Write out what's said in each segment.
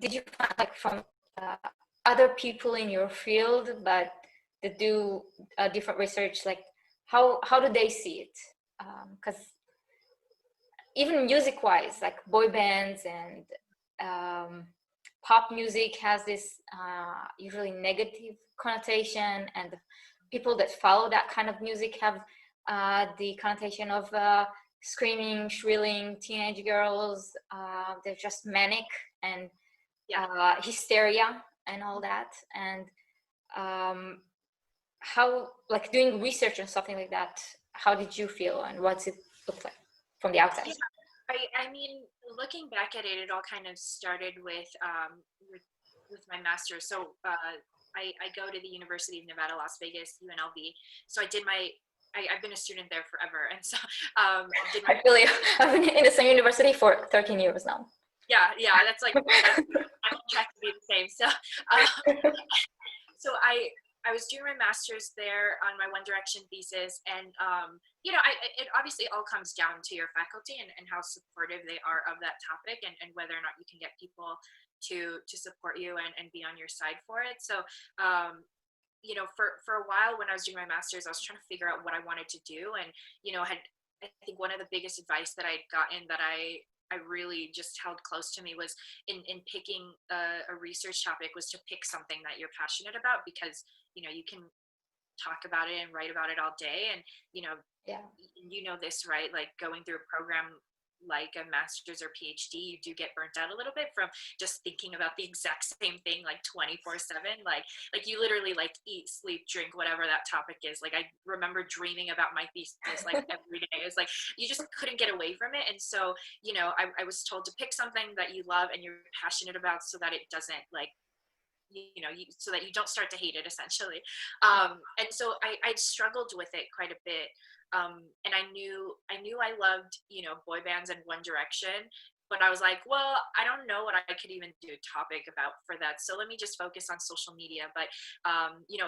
did you find like from other people in your field but that do different research, like how do they see it? Because even music wise, like boy bands and pop music has this usually negative connotation, and the people that follow that kind of music have the connotation of screaming, shrilling teenage girls. They're just manic and hysteria and all that. And how, like doing research on something like that, how did you feel and what's it look like from the outside? I mean, looking back at it, it all kind of started with my master's. So I go to the University of Nevada, Las Vegas, UNLV. So I've been a student there forever, and so I've been in the same university for 13 years now. Yeah, that's like I'm on track to be the same. So so I was doing my master's there on my One Direction thesis, and it obviously all comes down to your faculty and how supportive they are of that topic, and whether or not you can get people to support you and be on your side for it. So for a while when I was doing my master's, I was trying to figure out what I wanted to do, and I think one of the biggest advice that I had gotten that I really just held close to me was in picking a research topic was to pick something that you're passionate about, because you can talk about it and write about it all day, and this, right? Like going through a program like a master's or PhD, you do get burnt out a little bit from just thinking about the exact same thing like 24/7. Like you literally like eat, sleep, drink, whatever that topic is. Like I remember dreaming about my thesis like every day. It was like you just couldn't get away from it. And so I was told to pick something that you love and you're passionate about, so that it doesn't like so that you don't start to hate it, essentially. And so I struggled with it quite a bit. And I knew I loved, boy bands and One Direction, but I was like, well, I don't know what I could even do a topic about for that. So let me just focus on social media. But,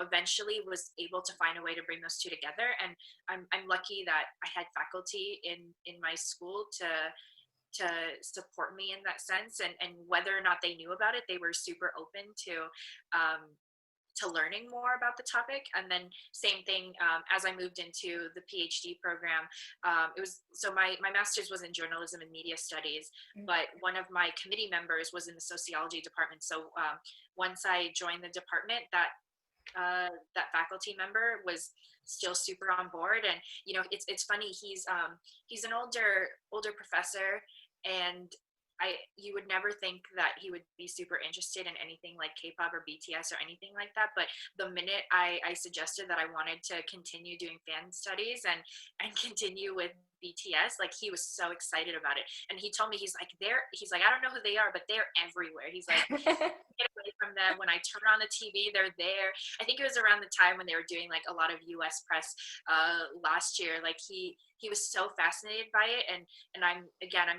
eventually was able to find a way to bring those two together. And I'm lucky that I had faculty in my school to support me in that sense, and whether or not they knew about it, they were super open to learning more about the topic. And then same thing, as I moved into the PhD program, it was, so my master's was in journalism and media studies, but one of my committee members was in the sociology department. So once I joined the department, that faculty member was still super on board. And it's funny, he's an older professor, and you would never think that he would be super interested in anything like K-pop or BTS or anything like that. But the minute I suggested that I wanted to continue doing fan studies and continue with BTS, like he was so excited about it. And he told me, he's like, I don't know who they are, but they're everywhere. He's like, get away from them. When I turn on the TV, they're there. I think it was around the time when they were doing like a lot of US press last year. Like he was so fascinated by it, and I'm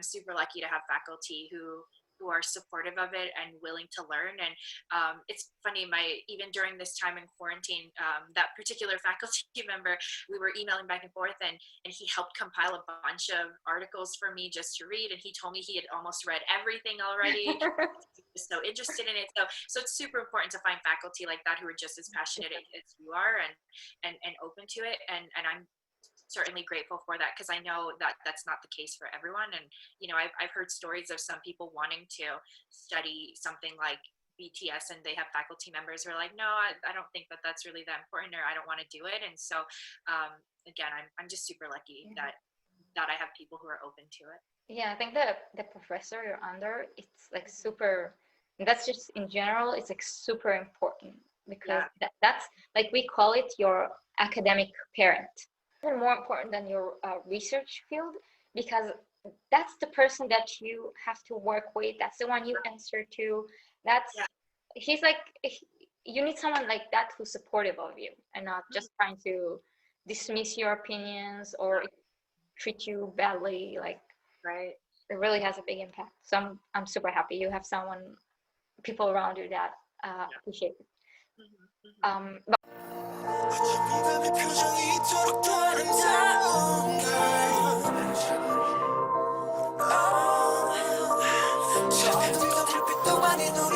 super lucky to have faculty who are supportive of it and willing to learn. And it's funny, even during this time in quarantine, that particular faculty member, we were emailing back and forth, and he helped compile a bunch of articles for me just to read. And he told me he had almost read everything already. He was so interested in it. So it's super important to find faculty like that who are just as passionate as you are and open to it. And I'm certainly grateful for that, because I know that that's not the case for everyone. And I've heard stories of some people wanting to study something like BTS, and they have faculty members who are like, no, I don't think that that's really that important, or I don't want to do it. And so again, I'm just super lucky that I have people who are open to it. Yeah, I think that the professor you're under, it's like super, that's just in general, it's like super important, because that's like, we call it your academic parent. Even more important than your research field, because that's the person that you have to work with. That's the one you answer to. He's like, you need someone like that who's supportive of you and not just trying to dismiss your opinions or treat you badly. Like, right, it really has a big impact. So I'm super happy you have people around you that appreciate it. But 어차피 표정이 이토록 더 아름다운 걸 처음부터 불빛도 아닌 우리